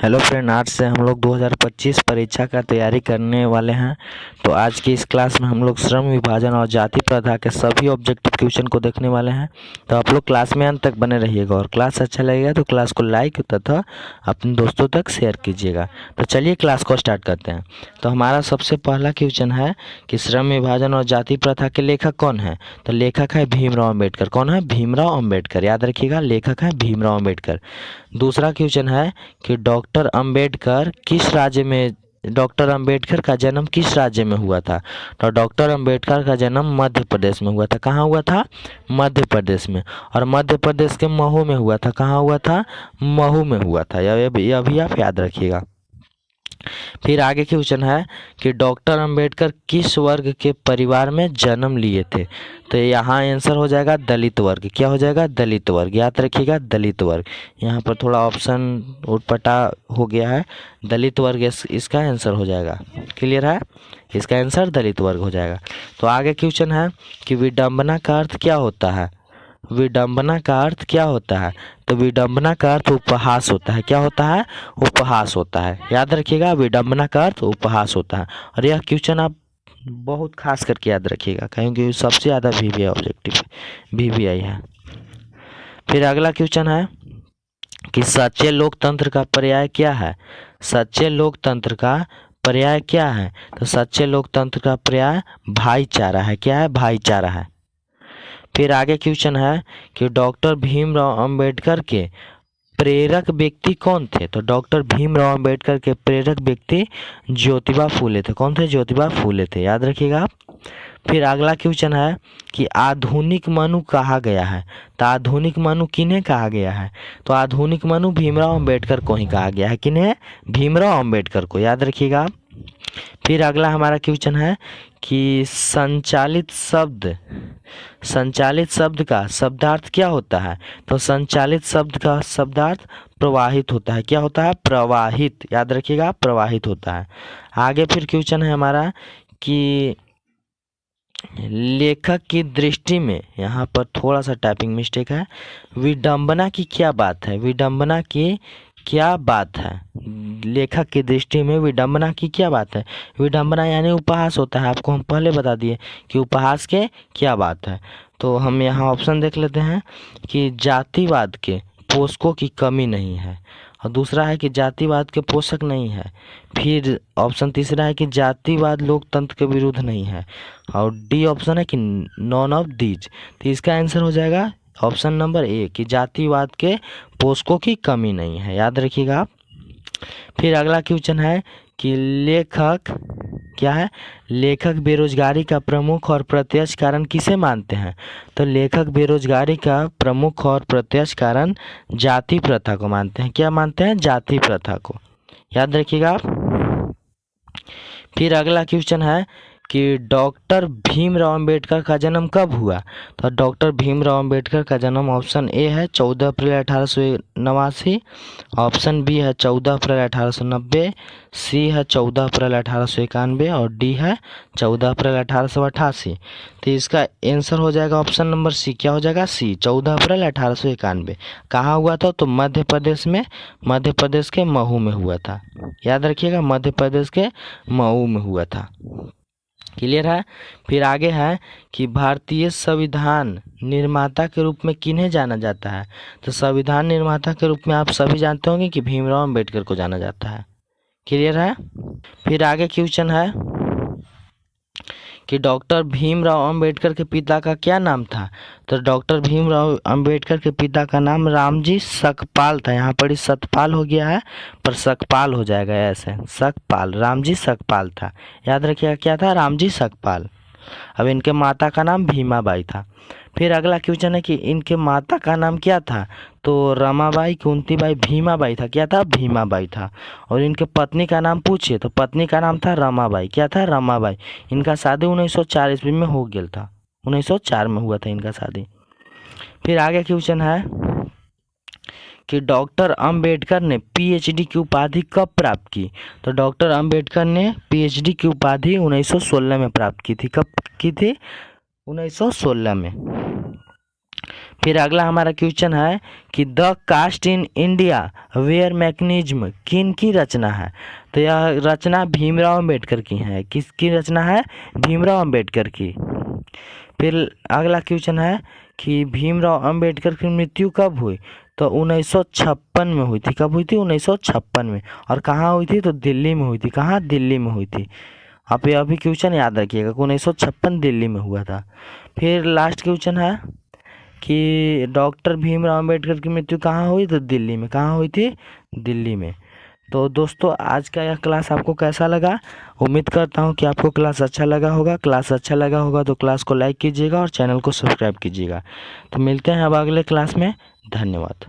Hello friend, आज से हम लोग 2025 परीक्षा का तैयारी करने वाले हैं। तो आज की इस क्लास में हम लोग श्रम विभाजन और जाति प्रथा के सभी ऑब्जेक्टिव क्वेश्चन को देखने वाले हैं। तो आप लोग क्लास में अंत तक बने रहिएगा और क्लास अच्छा लगेगा तो क्लास को लाइक तथा अपने दोस्तों तक शेयर कीजिएगा। तो चलिए क्लास को स्टार्ट करते हैं। तो हमारा सबसे पहला क्वेश्चन है कि श्रम विभाजन और जाति प्रथा के लेखक कौन है। तो लेखक है भीमराव अम्बेडकर। कौन है? भीमराव अम्बेडकर। याद रखिएगा, लेखक है भीमराव अम्बेडकर। दूसरा क्वेश्चन है कि डॉक्टर अंबेडकर का जन्म किस राज्य में हुआ था। तो डॉक्टर अंबेडकर का जन्म मध्य प्रदेश में हुआ था। कहाँ हुआ था? मध्य प्रदेश में। और मध्य प्रदेश के महू में हुआ था। कहाँ हुआ था? महू में हुआ था। यह भी आप याद रखिएगा। फिर आगे क्वेश्चन है कि डॉक्टर अंबेडकर किस वर्ग के परिवार में जन्म लिए थे। तो यहाँ आंसर हो जाएगा दलित वर्ग। क्या हो जाएगा? दलित वर्ग। याद रखिएगा, दलित वर्ग। यहाँ पर थोड़ा ऑप्शन उटपटा हो गया है। दलित वर्ग इसका आंसर हो जाएगा। क्लियर है? इसका आंसर दलित वर्ग हो जाएगा। तो आगे क्वेश्चन है कि विडंबना का अर्थ क्या होता है। विडंबना का अर्थ क्या होता है। तो विडंबना का अर्थ उपहास होता है। क्या होता है? उपहास होता है। याद रखिएगा, विडंबना का अर्थ उपहास होता है। और यह क्वेश्चन आप बहुत खास करके याद रखिएगा क्योंकि सबसे ज़्यादा वीवीआई ऑब्जेक्टिव वीवीआई है। फिर अगला क्वेश्चन है कि सच्चे लोकतंत्र का पर्याय क्या है। सच्चे लोकतंत्र का पर्याय क्या है। तो सच्चे लोकतंत्र का पर्याय भाईचारा है। क्या है? भाईचारा है। फिर आगे क्वेश्चन है कि डॉक्टर भीमराव अंबेडकर के प्रेरक व्यक्ति कौन थे। तो डॉक्टर भीमराव अंबेडकर के प्रेरक व्यक्ति ज्योतिबा फूले थे। कौन थे? ज्योतिबा फूले थे। याद रखिएगा आप। फिर अगला क्वेश्चन है कि आधुनिक मनु कहा गया है। तो आधुनिक मनु किन्हें कहा गया है। तो आधुनिक मनु भीमराव अंबेडकर को ही कहा गया है। किन्हें? भीमराव अंबेडकर को। याद रखिएगा आप। फिर अगला हमारा क्वेश्चन है कि संचालित शब्द का शब्दार्थ क्या होता है। तो संचालित शब्द का शब्दार्थ प्रवाहित होता है। क्या होता है? प्रवाहित। याद रखिएगा, प्रवाहित होता है। आगे फिर क्वेश्चन है हमारा कि लेखक की दृष्टि में, यहाँ पर थोड़ा सा टाइपिंग मिस्टेक है, विडंबना की क्या बात है। विडंबना की क्या बात है। लेखक की दृष्टि में विडंबना की क्या बात है। विडंबना यानी उपहास होता है। आपको हम पहले बता दिए कि उपहास के क्या बात है। तो हम यहाँ ऑप्शन देख लेते हैं कि जातिवाद के पोषकों की कमी नहीं है। और दूसरा है कि जातिवाद के पोषक नहीं है। फिर ऑप्शन तीसरा है कि जातिवाद लोकतंत्र के विरुद्ध नहीं है। और डी ऑप्शन है कि नॉन ऑफ दीज। तो इसका आंसर हो जाएगा ऑप्शन नंबर ए कि जातिवाद के पोषकों की कमी नहीं है। याद रखिएगा आप। फिर अगला क्वेश्चन है कि लेखक क्या है। लेखक बेरोजगारी का प्रमुख और प्रत्यक्ष कारण किसे मानते हैं। तो लेखक बेरोजगारी का प्रमुख और प्रत्यक्ष कारण जाति प्रथा को मानते हैं। क्या मानते हैं? जाति प्रथा को। याद रखिएगा आप। फिर अगला क्वेश्चन है कि डॉक्टर भीमराव अंबेडकर का जन्म कब हुआ। तो डॉक्टर भीमराव अंबेडकर का जन्म ऑप्शन ए है 14 अप्रैल 1889, ऑप्शन बी है 14 अप्रैल 1890, सी है 14 अप्रैल 1891 और डी है 14 अप्रैल 1888। तो इसका आंसर हो जाएगा ऑप्शन नंबर सी। क्या हो जाएगा? सी, 14 अप्रैल 1891। कहाँ हुआ था? तो मध्य प्रदेश में, मध्य प्रदेश के महू में हुआ था। याद रखिएगा, मध्य प्रदेश के महू में हुआ था। क्लियर है? फिर आगे है कि भारतीय संविधान निर्माता के रूप में किन्हें जाना जाता है। तो संविधान निर्माता के रूप में आप सभी जानते होंगे कि भीमराव अंबेडकर को जाना जाता है। क्लियर है? फिर आगे क्वेश्चन है कि डॉक्टर भीमराव अंबेडकर के पिता का क्या नाम था। तो डॉक्टर भीमराव अंबेडकर के पिता का नाम रामजी सकपाल था। यहाँ पर सतपाल हो गया है पर सकपाल हो जाएगा ऐसे, सकपाल, रामजी सकपाल था। याद रखिएगा क्या था? रामजी सकपाल। अब इनके माता का नाम भीमाबाई था। फिर अगला क्वेश्चन है कि इनके माता का नाम क्या था। तो रमाबाई, कुंतीबाई, भीमाबाई था। क्या था? भीमाबाई था। और इनके पत्नी का नाम पूछिए तो पत्नी का नाम था रमाबाई। क्या था? रमाबाई। इनका शादी 1904 ईस्वी में हो गया था। 1904 में हुआ था इनका शादी। फिर आगे क्वेश्चन है कि डॉक्टर अंबेडकर ने पीएचडी की उपाधि कब प्राप्त की। तो डॉक्टर अंबेडकर ने पीएचडी की उपाधि 1916 में प्राप्त की थी। कब की थी? 1916 में। फिर अगला हमारा क्वेश्चन है कि the caste in India where mechanism किन की रचना है। तो यह रचना भीमराव अंबेडकर की है। किसकी रचना है? भीमराव अंबेडकर की। फिर अगला क्वेश्चन है कि भीमराव अंबेडकर की मृत्यु कब हुई। तो 1956 में हुई थी। कब हुई थी? 1956 में। और कहाँ हुई थी? तो दिल्ली में हुई थी। कहाँ? दिल्ली में हुई थी। आप ये अभी क्वेश्चन याद रखिएगा, 1956 दिल्ली में हुआ था। फिर लास्ट क्वेश्चन है कि डॉक्टर भीमराव अंबेडकर की मृत्यु कहाँ हुई? तो दिल्ली में। कहाँ हुई थी? दिल्ली में। तो दोस्तों आज का यह क्लास आपको कैसा लगा? उम्मीद करता हूँ कि आपको क्लास अच्छा लगा होगा। क्लास अच्छा लगा होगा तो क्लास को लाइक कीजिएगा और चैनल को सब्सक्राइब कीजिएगा। तो मिलते हैं अब अगले क्लास में। धन्यवाद।